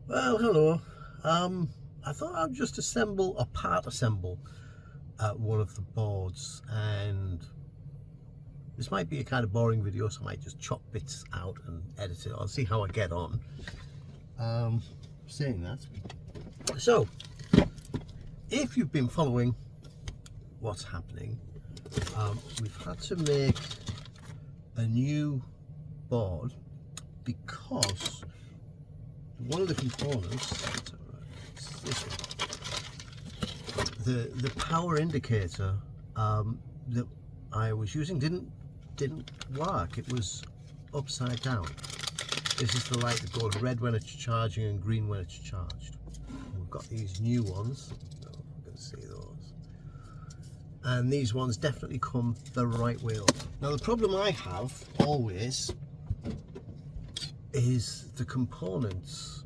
Well, hello. I thought I'd just part assemble one of the boards, and this might be a kind of boring video, so I might just chop bits out and edit it. I'll see how I get on. Saying that, so if you've been following what's happening, we've had to make a new board because one of the components, this one, the power indicator that I was using didn't work. It was upside down. This is the light that goes red when it's charging and green when it's charged. We've got these new ones. I don't know if you can see those. And these ones definitely come the right way up. Now the problem I have always is the components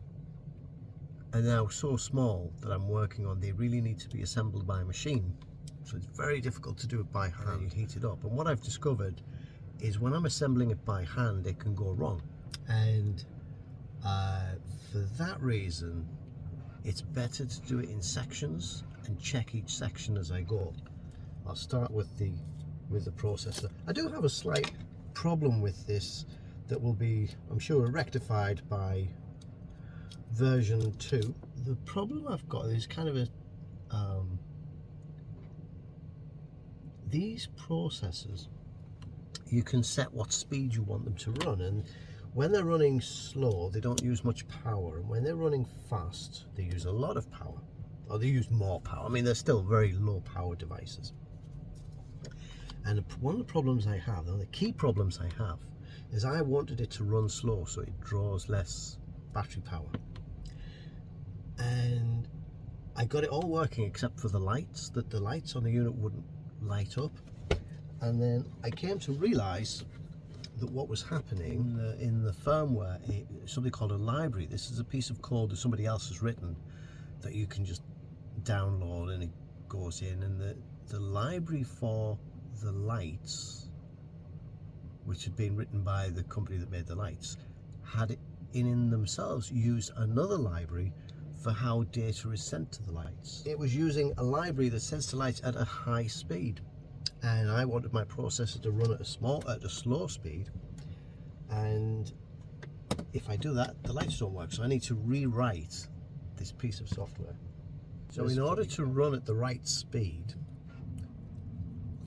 are now so small that I'm working on. They really need to be assembled by machine, so it's very difficult to do it by hand. You heat it up, and what I've discovered is when I'm assembling it by hand it can go wrong, and for that reason it's better to do it in sections and check each section as I go. I'll start with the processor. I do have a slight problem with this that will be, I'm sure, rectified by version 2. The problem I've got is kind of a these processors, you can set what speed you want them to run, and when they're running slow they don't use much power, and when they're running fast they use a lot of power, or they use more power. I mean, they're still very low power devices. And one of the problems I have, the key problems I have, is I wanted it to run slow so it draws less battery power. And I got it all working except for the lights, that the lights on the unit wouldn't light up. And then I came to realize that what was happening in the firmware, something called a library. This is a piece of code that somebody else has written that you can just download, and it goes in, and the library for the lights, which had been written by the company that made the lights, had in themselves used another library for how data is sent to the lights. It was using a library that sends to lights at a high speed, and I wanted my processor to run at a slow speed, and if I do that the lights don't work, so I need to rewrite this piece of software. So in order to run at the right speed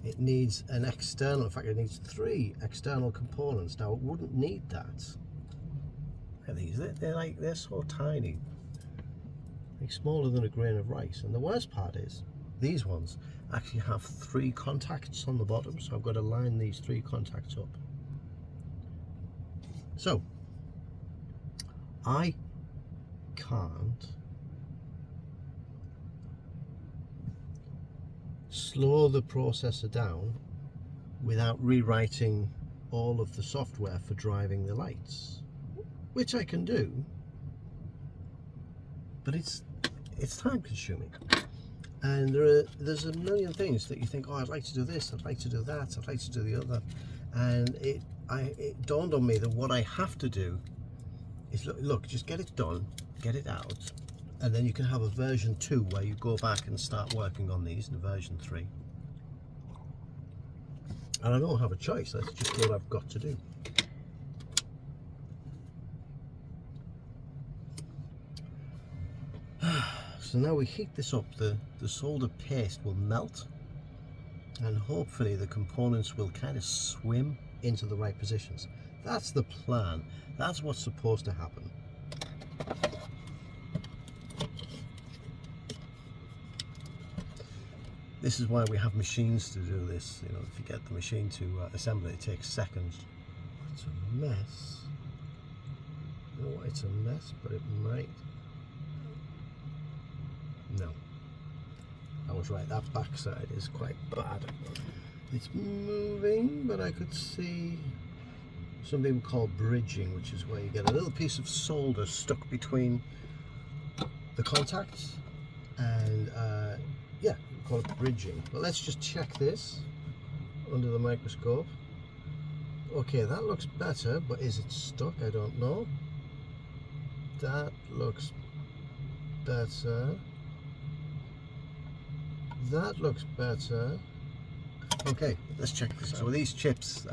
it needs an external, in fact it needs 3 external components. Now it wouldn't need that. Look at these, they're so tiny, they're smaller than a grain of rice. And the worst part is these ones actually have 3 contacts on the bottom, so I've got to line these 3 contacts up. So I can't slow the processor down without rewriting all of the software for driving the lights, which I can do, but it's time consuming. And there's a million things that you think, oh, I'd like to do this, I'd like to do that, I'd like to do the other, and it dawned on me that what I have to do is look, just get it done, get it out, and then you can have a version 2 where you go back and start working on these in version 3. And I don't have a choice, that's just what I've got to do. So now we heat this up, the solder paste will melt, and hopefully the components will kind of swim into the right positions. That's the plan, that's what's supposed to happen. This is why we have machines to do this. You know, if you get the machine to assemble it, it takes seconds. It's a mess. I don't know why it's a mess, but it might. No, I was right, that backside is quite bad. It's moving, but I could see something we call bridging, which is where you get a little piece of solder stuck between the contacts, and yeah, we call it bridging. But let's just check this under the microscope. Okay, that looks better, but is it stuck? I don't know. That looks better. That looks better. Okay, let's check this out. So these chips,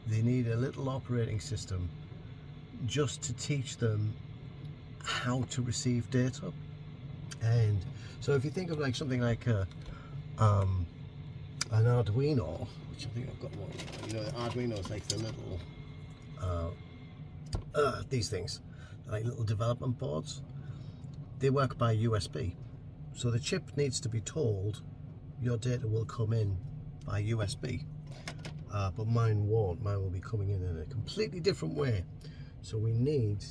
they need a little operating system just to teach them how to receive data. And so if you think of like something like an Arduino, which I think I've got one, you know, the Arduino is like the little these things, like little development boards. They work by USB, so the chip needs to be told your data will come in by USB, but mine won't. Mine will be coming in a completely different way. So we need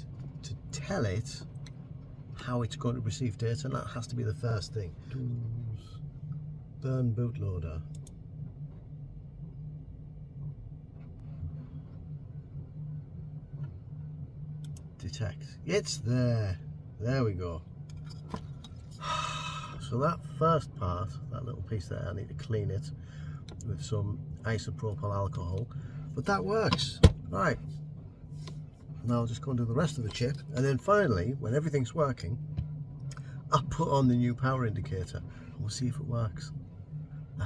to tell it how it's going to receive data, and that has to be the first thing. Tools, burn bootloader. Detect. It's there. There we go. So that first part, that little piece there, I need to clean it with some isopropyl alcohol, but that works. Right. Now I'll just go and do the rest of the chip, and then finally, when everything's working, I'll put on the new power indicator and we'll see if it works.